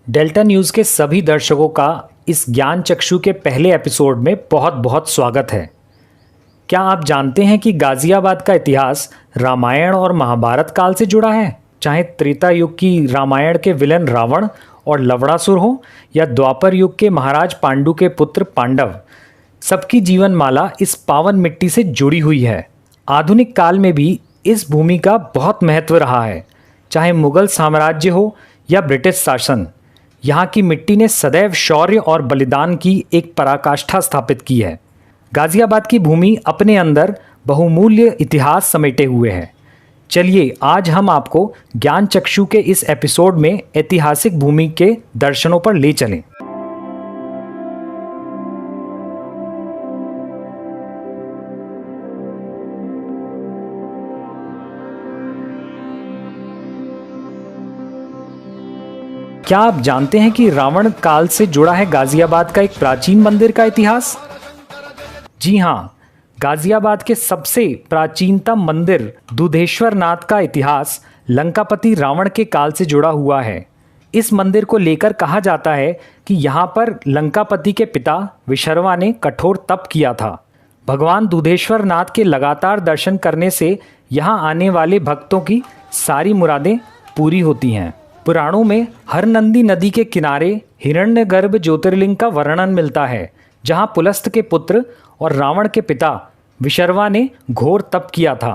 Delta news के सभी दर्शकों का इस ज्ञान चक्षु के पहले एपिसोड में बहुत बहुत स्वागत है। क्या आप जानते हैं कि गाज़ियाबाद का इतिहास रामायण और महाभारत काल से जुड़ा है? चाहे त्रेता युग की रामायण के विलन रावण और लवणासुर हो या द्वापर युग के महाराज पांडु के पुत्र पांडव, सबकी जीवन माला इस पावन मिट्टी से जुड़ी हुई है। आधुनिक काल में भी इस भूमि का बहुत महत्व रहा है। चाहे मुगल साम्राज्य हो या ब्रिटिश शासन, यहाँ की मिट्टी ने सदैव शौर्य और बलिदान की एक पराकाष्ठा स्थापित की है। गाज़ियाबाद की भूमि अपने अंदर बहुमूल्य इतिहास समेटे हुए है। चलिए आज हम आपको ज्ञान चक्षु के इस एपिसोड में ऐतिहासिक भूमि के दर्शनों पर ले चलें। क्या आप जानते हैं कि रावण काल से जुड़ा है गाज़ियाबाद का एक प्राचीन मंदिर का इतिहास? जी हाँ, गाज़ियाबाद के सबसे प्राचीनतम मंदिर दुधेश्वर नाथ का इतिहास लंकापति रावण के काल से जुड़ा हुआ है। इस मंदिर को लेकर कहा जाता है कि यहाँ पर लंकापति के पिता विशर्वा ने कठोर तप किया था। भगवान दुधेश्वर नाथ के लगातार दर्शन करने से यहाँ आने वाले भक्तों की सारी मुरादें पूरी होती हैं। पुराणों में हरनंदी नदी के किनारे हिरण्यगर्भ ज्योतिर्लिंग का वर्णन मिलता है, जहां पुलस्त के पुत्र और रावण के पिता विशर्वा ने घोर तप किया था।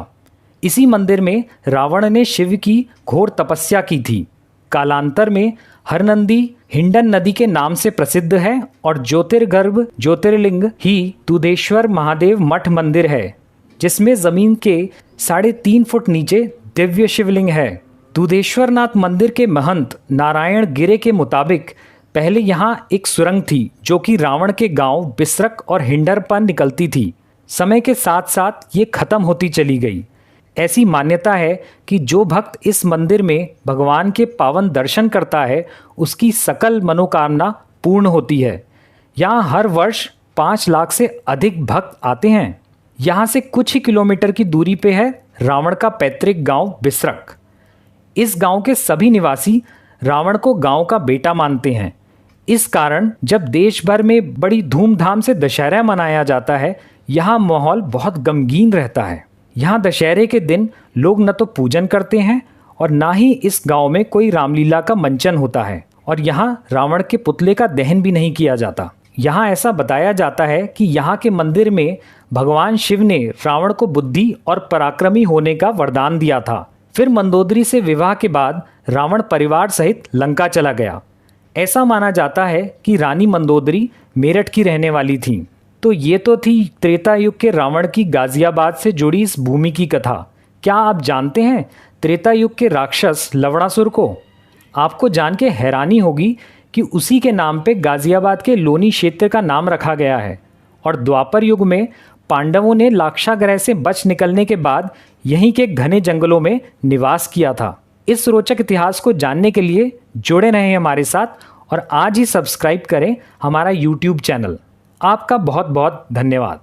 इसी मंदिर में रावण ने शिव की घोर तपस्या की थी। कालांतर में हरनंदी हिंडन नदी के नाम से प्रसिद्ध है और ज्योतिर्गर्भ ज्योतिर्लिंग ही दुधेश्वर महादेव मठ मंदिर है, जिसमें जमीन के 3.5 फुट नीचे दिव्य शिवलिंग है। दुधेश्वरनाथ मंदिर के महंत नारायण गिरे के मुताबिक पहले यहाँ एक सुरंग थी जो कि रावण के गांव बिसरक और हिंडर पर निकलती थी। समय के साथ साथ ये खत्म होती चली गई। ऐसी मान्यता है कि जो भक्त इस मंदिर में भगवान के पावन दर्शन करता है उसकी सकल मनोकामना पूर्ण होती है। यहाँ हर वर्ष 5 लाख से अधिक भक्त आते हैं। यहाँ से कुछ ही किलोमीटर की दूरी पे है रावण का पैतृक गांव बिसरक। इस गांव के सभी निवासी रावण को गांव का बेटा मानते हैं। इस कारण जब देश भर में बड़ी धूमधाम से दशहरा मनाया जाता है, यहाँ माहौल बहुत गमगीन रहता है। यहाँ दशहरे के दिन लोग न तो पूजन करते हैं और ना ही इस गांव में कोई रामलीला का मंचन होता है, और यहाँ रावण के पुतले का दहन भी नहीं किया जाता। यहाँ ऐसा बताया जाता है कि यहाँ के मंदिर में भगवान शिव ने रावण को बुद्धि और पराक्रमी होने का वरदान दिया था। फिर मंदोदरी से विवाह के बाद रावण परिवार सहित लंका चला गया। ऐसा माना जाता है कि रानी मंदोदरी मेरठ की रहने वाली थी। तो ये तो थी त्रेता युग के रावण की गाज़ियाबाद से जुड़ी इस भूमि की कथा। क्या आप जानते हैं त्रेता युग के राक्षस लवणासुर को? आपको जान के हैरानी होगी कि उसी के नाम पे गाज़ियाबाद के लोनी क्षेत्र का नाम रखा गया है। और द्वापर युग में पांडवों ने लाक्षागृह से बच निकलने के बाद यहीं के घने जंगलों में निवास किया था। इस रोचक इतिहास को जानने के लिए जुड़े रहें हमारे साथ और आज ही सब्सक्राइब करें हमारा YouTube चैनल। आपका बहुत बहुत धन्यवाद।